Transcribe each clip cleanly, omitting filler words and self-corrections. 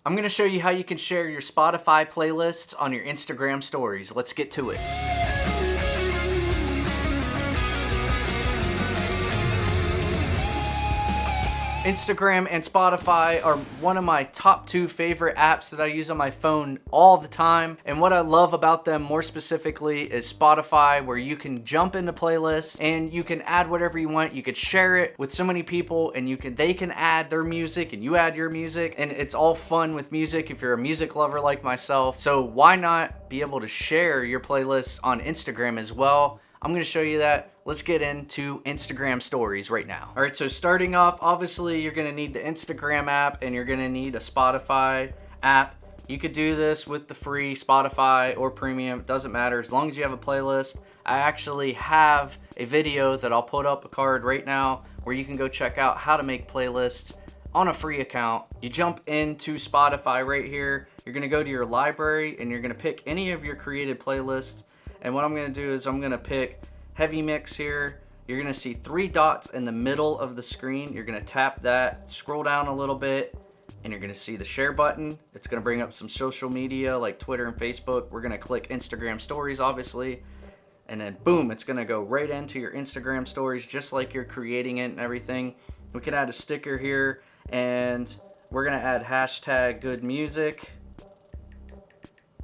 I'm going to show you how you can share your Spotify playlists on your Instagram stories. Let's get to it. Instagram and Spotify are one of my top two favorite apps that I use on my phone all the time. And what I love about them more specifically is Spotify, where you can jump into playlists and you can add whatever you want. You could share it with so many people and they can add their music and you add your music, and it's all fun with music if you're a music lover like myself. So why not be able to share your playlists on Instagram as well? I'm going to show you that. Let's get into Instagram stories right now. All right, so starting off, obviously you're going to need the Instagram app and you're going to need a Spotify app. You could do this with the free Spotify or premium, it doesn't matter as long as you have a playlist. I actually have a video that I'll put up a card right now where you can go check out how to make playlists on a free account. You jump into Spotify right here. You're going to go to your library and you're going to pick any of your created playlists. And what I'm going to do is I'm going to pick Heavy Mix here. You're going to see three dots in the middle of the screen. You're going to tap that, scroll down a little bit, and you're going to see the share button. It's going to bring up some social media like Twitter and Facebook. We're going to click Instagram stories, obviously. And then boom, it's going to go right into your Instagram stories just like you're creating it and everything. We can add a sticker here, and we're going to add hashtag good music,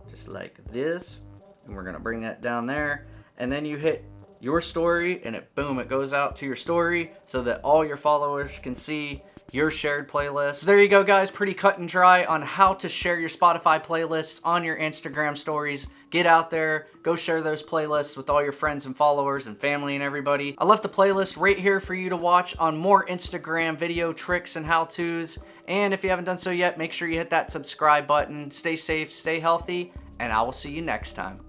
just like this. And we're going to bring that down there. And then you hit your story and boom, it goes out to your story so that all your followers can see your shared playlist. So there you go, guys. Pretty cut and dry on how to share your Spotify playlists on your Instagram stories. Get out there, go share those playlists with all your friends and followers and family and everybody. I left the playlist right here for you to watch on more Instagram video tricks and how-tos. And if you haven't done so yet, make sure you hit that subscribe button. Stay safe, stay healthy, and I will see you next time.